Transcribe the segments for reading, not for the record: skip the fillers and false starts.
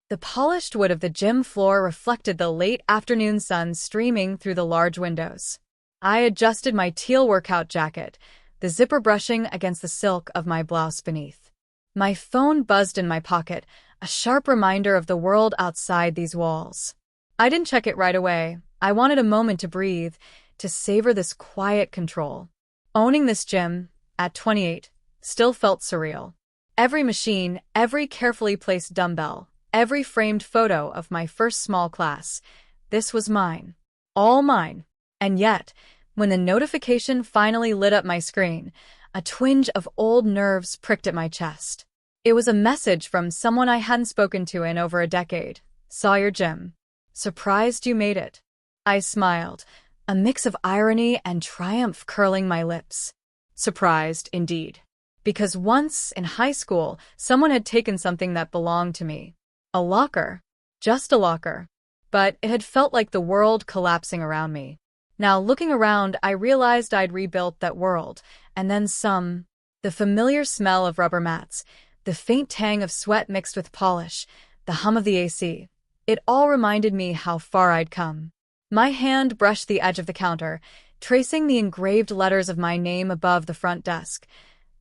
The polished wood of the gym floor reflected the late afternoon sun streaming through the large windows. I adjusted my teal workout jacket, the zipper brushing against the silk of my blouse beneath. My phone buzzed in my pocket, a sharp reminder of the world outside these walls. I didn't check it right away. I wanted a moment to breathe, to savor this quiet control. Owning this gym, at 28, still felt surreal. Every machine, every carefully placed dumbbell, every framed photo of my first small class. This was mine. All mine. And yet, when the notification finally lit up my screen, a twinge of old nerves pricked at my chest. It was a message from someone I hadn't spoken to in over a decade. Saw your gym. Surprised you made it. I smiled, a mix of irony and triumph curling my lips. Surprised, indeed. Because once, in high school, someone had taken something that belonged to me. A locker. Just a locker. But it had felt like the world collapsing around me. Now, looking around, I realized I'd rebuilt that world, and then some. The familiar smell of rubber mats, the faint tang of sweat mixed with polish, the hum of the AC. It all reminded me how far I'd come. My hand brushed the edge of the counter, tracing the engraved letters of my name above the front desk.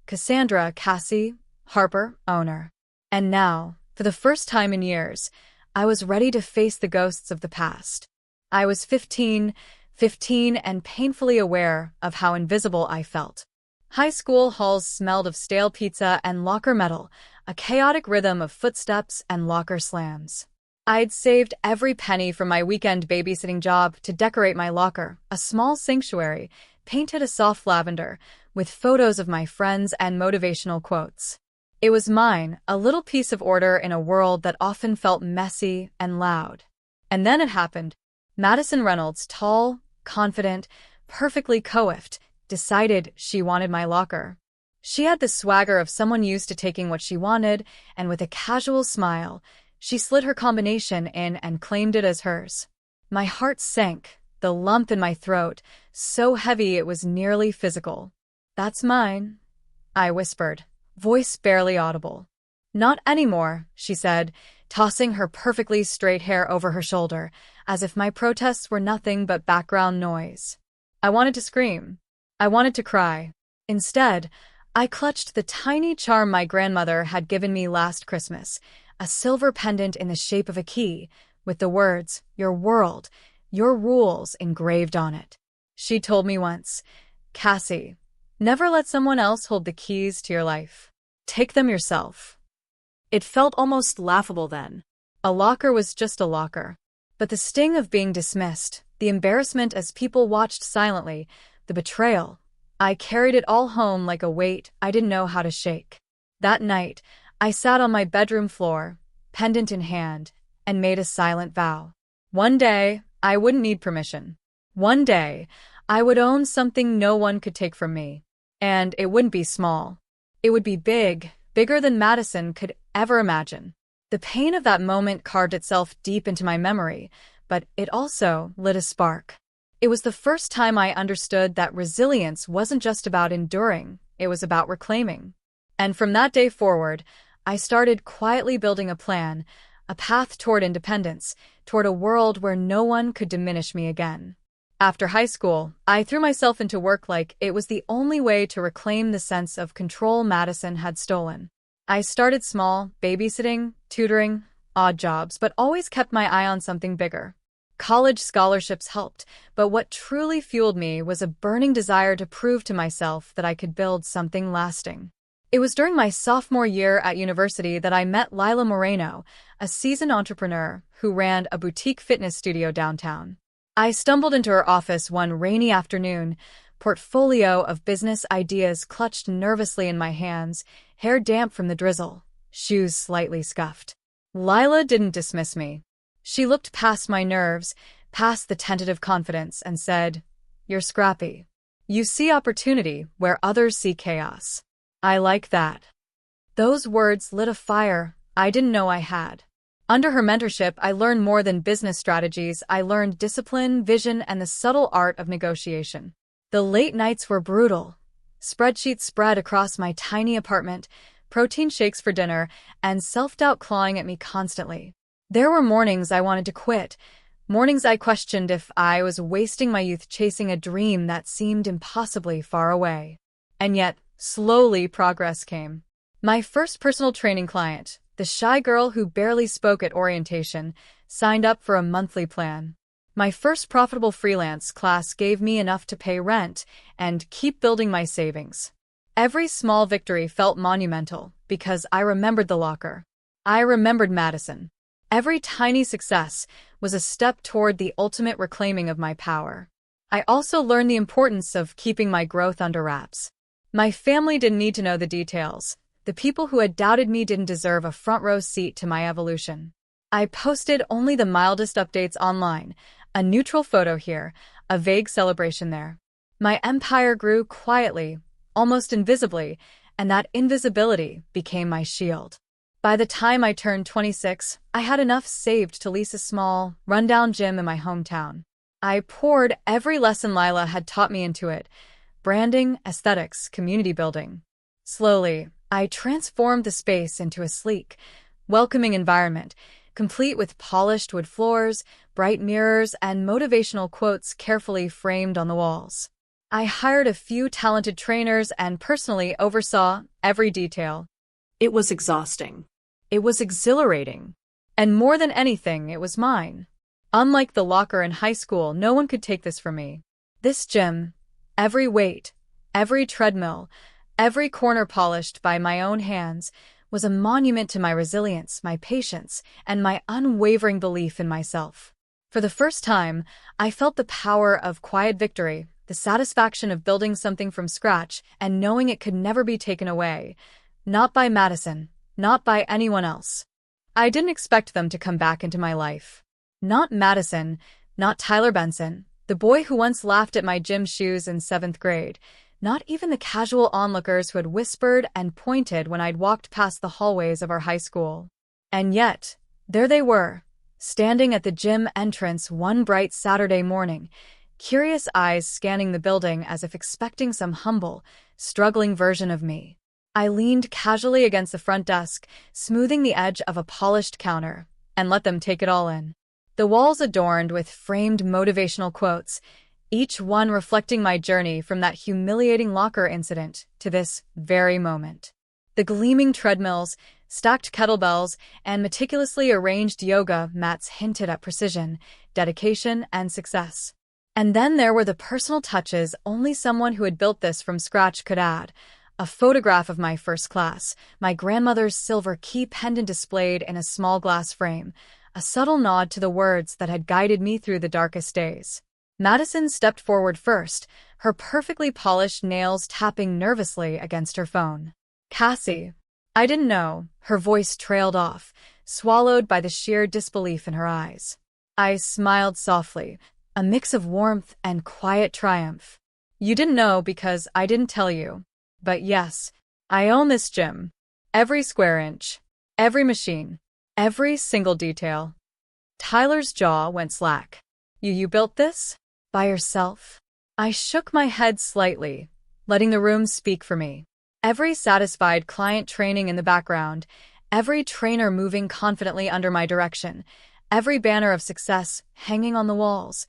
Cassandra Cassie, Harper, owner. And now, for the first time in years, I was ready to face the ghosts of the past. I was 15 and painfully aware of how invisible I felt. High school halls smelled of stale pizza and locker metal, a chaotic rhythm of footsteps and locker slams. I'd saved every penny from my weekend babysitting job to decorate my locker, a small sanctuary, painted a soft lavender, with photos of my friends and motivational quotes. It was mine, a little piece of order in a world that often felt messy and loud. And then it happened. Madison Reynolds, tall, confident, perfectly coiffed, decided she wanted my locker. She had the swagger of someone used to taking what she wanted, and with a casual smile, she slid her combination in and claimed it as hers. My heart sank, the lump in my throat, so heavy it was nearly physical. "That's mine," I whispered, voice barely audible. "Not anymore," she said, tossing her perfectly straight hair over her shoulder, as if my protests were nothing but background noise. I wanted to scream. I wanted to cry. Instead, I clutched the tiny charm my grandmother had given me last Christmas, a silver pendant in the shape of a key, with the words, "Your world, your rules," engraved on it. She told me once, "Cassie, never let someone else hold the keys to your life. Take them yourself." It felt almost laughable then. A locker was just a locker. But the sting of being dismissed, the embarrassment as people watched silently, the betrayal, I carried it all home like a weight I didn't know how to shake. That night, I sat on my bedroom floor, pendant in hand, and made a silent vow. One day, I wouldn't need permission. One day, I would own something no one could take from me. And it wouldn't be small. It would be big, bigger than Madison could ever imagine. The pain of that moment carved itself deep into my memory, but it also lit a spark. It was the first time I understood that resilience wasn't just about enduring, it was about reclaiming. And from that day forward, I started quietly building a plan, a path toward independence, toward a world where no one could diminish me again. After high school, I threw myself into work like it was the only way to reclaim the sense of control Madison had stolen. I started small, babysitting, tutoring, odd jobs, but always kept my eye on something bigger. College scholarships helped, but what truly fueled me was a burning desire to prove to myself that I could build something lasting. It was during my sophomore year at university that I met Lila Moreno, a seasoned entrepreneur who ran a boutique fitness studio downtown. I stumbled into her office one rainy afternoon, portfolio of business ideas clutched nervously in my hands, hair damp from the drizzle, shoes slightly scuffed. Lila didn't dismiss me. She looked past my nerves, past the tentative confidence, and said, "You're scrappy. You see opportunity where others see chaos. I like that." Those words lit a fire I didn't know I had. Under her mentorship, I learned more than business strategies. I learned discipline, vision, and the subtle art of negotiation. The late nights were brutal. Spreadsheets spread across my tiny apartment, protein shakes for dinner, and self-doubt clawing at me constantly. There were mornings I wanted to quit, mornings I questioned if I was wasting my youth chasing a dream that seemed impossibly far away. And yet, slowly progress came. My first personal training client, the shy girl who barely spoke at orientation, signed up for a monthly plan. My first profitable freelance class gave me enough to pay rent and keep building my savings. Every small victory felt monumental because I remembered the locker. I remembered Madison. Every tiny success was a step toward the ultimate reclaiming of my power. I also learned the importance of keeping my growth under wraps. My family didn't need to know the details. The people who had doubted me didn't deserve a front-row seat to my evolution. I posted only the mildest updates online, a neutral photo here, a vague celebration there. My empire grew quietly, almost invisibly, and that invisibility became my shield. By the time I turned 26, I had enough saved to lease a small, rundown gym in my hometown. I poured every lesson Lila had taught me into it: branding, aesthetics, community building. Slowly, I transformed the space into a sleek, welcoming environment, complete with polished wood floors, bright mirrors, and motivational quotes carefully framed on the walls. I hired a few talented trainers and personally oversaw every detail. It was exhausting. It was exhilarating. And more than anything, it was mine. Unlike the locker in high school, no one could take this from me. This gym, every weight, every treadmill, every corner polished by my own hands, was a monument to my resilience, my patience, and my unwavering belief in myself. For the first time, I felt the power of quiet victory, the satisfaction of building something from scratch and knowing it could never be taken away. Not by Madison, not by anyone else. I didn't expect them to come back into my life. Not Madison, not Tyler Benson, the boy who once laughed at my gym shoes in 7th grade, not even the casual onlookers who had whispered and pointed when I'd walked past the hallways of our high school. And yet, there they were, standing at the gym entrance one bright Saturday morning, curious eyes scanning the building as if expecting some humble, struggling version of me. I leaned casually against the front desk, smoothing the edge of a polished counter, and let them take it all in. The walls adorned with framed motivational quotes, each one reflecting my journey from that humiliating locker incident to this very moment. The gleaming treadmills, stacked kettlebells, and meticulously arranged yoga mats hinted at precision, dedication, and success. And then there were the personal touches only someone who had built this from scratch could add. A photograph of my first class, my grandmother's silver key pendant displayed in a small glass frame, a subtle nod to the words that had guided me through the darkest days. Madison stepped forward first, her perfectly polished nails tapping nervously against her phone. Cassie. I didn't know. Her voice trailed off, swallowed by the sheer disbelief in her eyes. I smiled softly, a mix of warmth and quiet triumph. You didn't know because I didn't tell you. But yes, I own this gym. Every square inch, every machine, every single detail. Tyler's jaw went slack. You built this? By yourself? I shook my head slightly, letting the room speak for me. Every satisfied client training in the background, every trainer moving confidently under my direction, every banner of success hanging on the walls,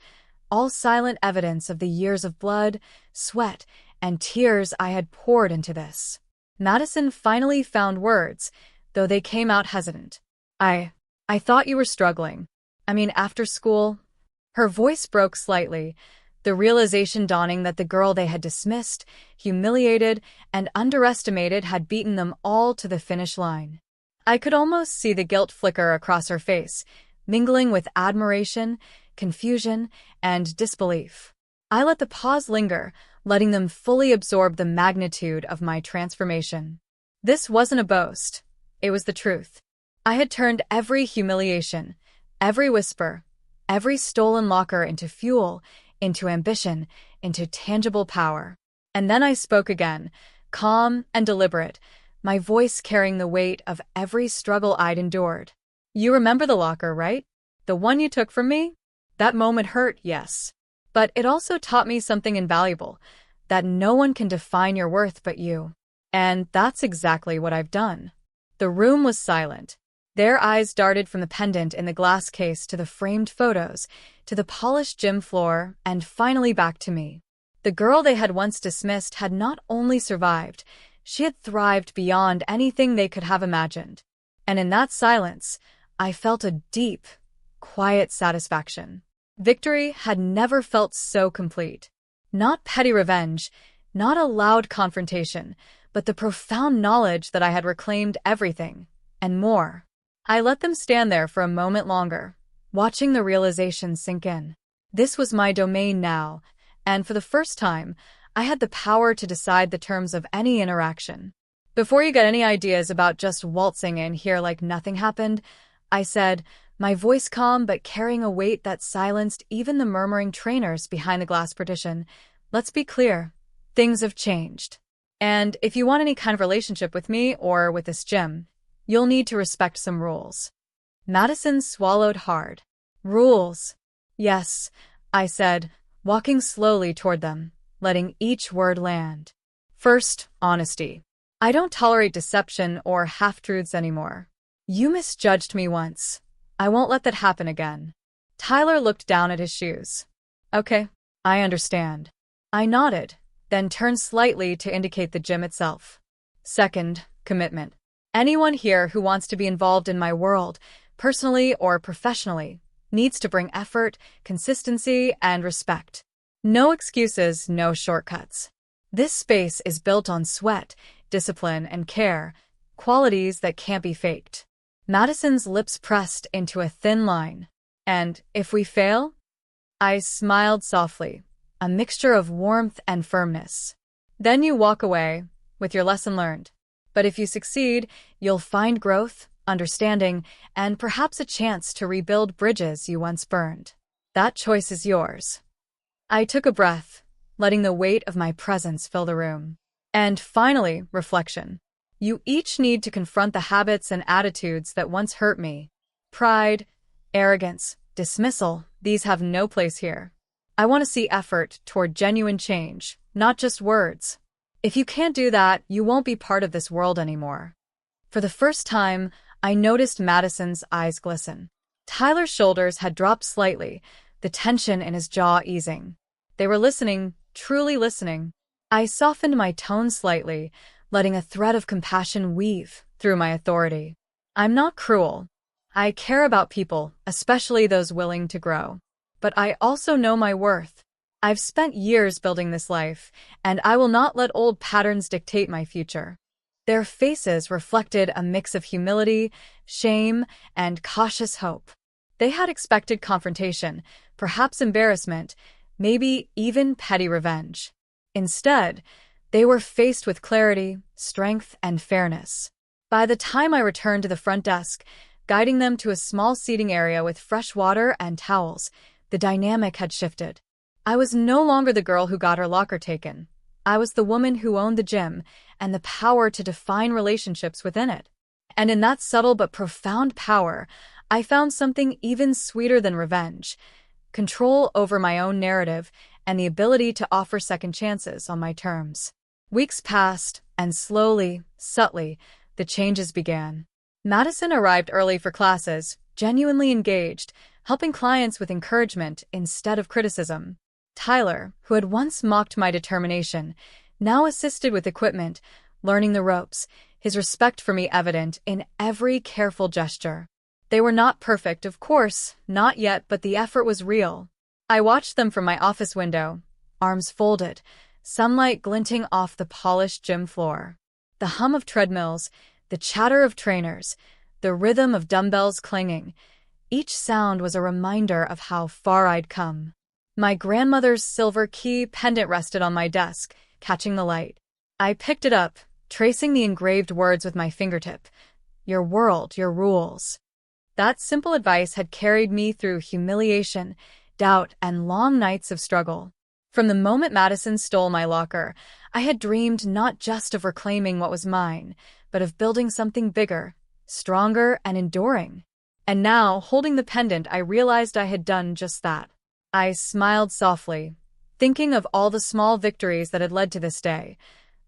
all silent evidence of the years of blood, sweat, and tears I had poured into this. Madison finally found words, though they came out hesitant. I thought you were struggling. I mean, after school. Her voice broke slightly, the realization dawning that the girl they had dismissed, humiliated, and underestimated had beaten them all to the finish line. I could almost see the guilt flicker across her face, mingling with admiration, confusion, and disbelief. I let the pause linger, letting them fully absorb the magnitude of my transformation. This wasn't a boast. It was the truth. I had turned every humiliation, every whisper, every stolen locker into fuel, into ambition, into tangible power. And then I spoke again, calm and deliberate, my voice carrying the weight of every struggle I'd endured. You remember the locker, right? The one you took from me? That moment hurt, yes. But it also taught me something invaluable, that no one can define your worth but you. And that's exactly what I've done. The room was silent. Their eyes darted from the pendant in the glass case to the framed photos, to the polished gym floor, and finally back to me. The girl they had once dismissed had not only survived, she had thrived beyond anything they could have imagined. And in that silence, I felt a deep, quiet satisfaction. Victory had never felt so complete. Not petty revenge, not a loud confrontation, but the profound knowledge that I had reclaimed everything, and more. I let them stand there for a moment longer, watching the realization sink in. This was my domain now, and for the first time, I had the power to decide the terms of any interaction. Before you get any ideas about just waltzing in here like nothing happened, I said, my voice calm but carrying a weight that silenced even the murmuring trainers behind the glass partition, let's be clear, things have changed. And if you want any kind of relationship with me or with this gym, you'll need to respect some rules. Madison swallowed hard. Rules. Yes, I said, walking slowly toward them, letting each word land. First, honesty. I don't tolerate deception or half-truths anymore. You misjudged me once. I won't let that happen again. Tyler looked down at his shoes. Okay, I understand. I nodded, then turned slightly to indicate the gym itself. Second, commitment. Anyone here who wants to be involved in my world, personally or professionally, needs to bring effort, consistency, and respect. No excuses, no shortcuts. This space is built on sweat, discipline, and care, qualities that can't be faked. Madison's lips pressed into a thin line. And if we fail? I smiled softly, a mixture of warmth and firmness. Then you walk away, with your lesson learned. But if you succeed, you'll find growth, understanding, and perhaps a chance to rebuild bridges you once burned. That choice is yours. I took a breath, letting the weight of my presence fill the room. And finally, reflection. You each need to confront the habits and attitudes that once hurt me. Pride, arrogance, dismissal, these have no place here. I want to see effort toward genuine change, not just words. If you can't do that, you won't be part of this world anymore. For the first time, I noticed Madison's eyes glisten. Tyler's shoulders had dropped slightly, the tension in his jaw easing. They were listening, truly listening. I softened my tone slightly, letting a thread of compassion weave through my authority. I'm not cruel. I care about people, especially those willing to grow. But I also know my worth. I've spent years building this life, and I will not let old patterns dictate my future. Their faces reflected a mix of humility, shame, and cautious hope. They had expected confrontation, perhaps embarrassment, maybe even petty revenge. Instead, they were faced with clarity, strength, and fairness. By the time I returned to the front desk, guiding them to a small seating area with fresh water and towels, the dynamic had shifted. I was no longer the girl who got her locker taken. I was the woman who owned the gym and the power to define relationships within it. And in that subtle but profound power, I found something even sweeter than revenge: control over my own narrative and the ability to offer second chances on my terms. Weeks passed, and slowly, subtly, the changes began. Madison arrived early for classes, genuinely engaged, helping clients with encouragement instead of criticism. Tyler, who had once mocked my determination, now assisted with equipment, learning the ropes, his respect for me evident in every careful gesture. They were not perfect, of course, not yet, but the effort was real. I watched them from my office window, arms folded, sunlight glinting off the polished gym floor. The hum of treadmills, the chatter of trainers, the rhythm of dumbbells clanging. Each sound was a reminder of how far I'd come. My grandmother's silver key pendant rested on my desk, catching the light. I picked it up, tracing the engraved words with my fingertip. Your world, your rules. That simple advice had carried me through humiliation, doubt, and long nights of struggle. From the moment Madison stole my locker, I had dreamed not just of reclaiming what was mine, but of building something bigger, stronger, and enduring. And now, holding the pendant, I realized I had done just that. I smiled softly, thinking of all the small victories that had led to this day.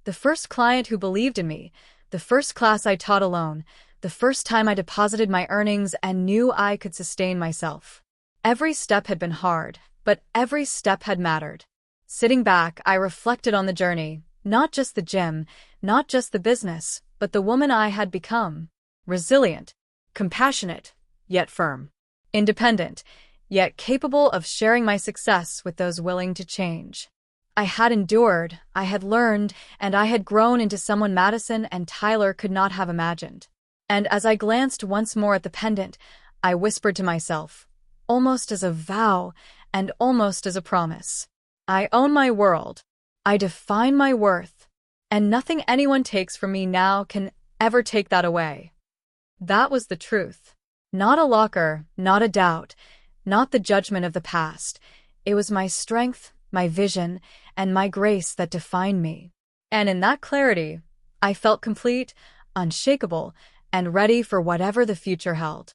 The first client who believed in me, the first class I taught alone, the first time I deposited my earnings and knew I could sustain myself. Every step had been hard, but every step had mattered. Sitting back, I reflected on the journey, not just the gym, not just the business, but the woman I had become. Resilient, compassionate, yet firm. Independent, yet capable of sharing my success with those willing to change. I had endured, I had learned, and I had grown into someone Madison and Tyler could not have imagined. And as I glanced once more at the pendant, I whispered to myself, almost as a vow and almost as a promise. I own my world. I define my worth. And nothing anyone takes from me now can ever take that away. That was the truth. Not a locker, not a doubt, not the judgment of the past. It was my strength, my vision, and my grace that defined me. And in that clarity, I felt complete, unshakable, and ready for whatever the future held.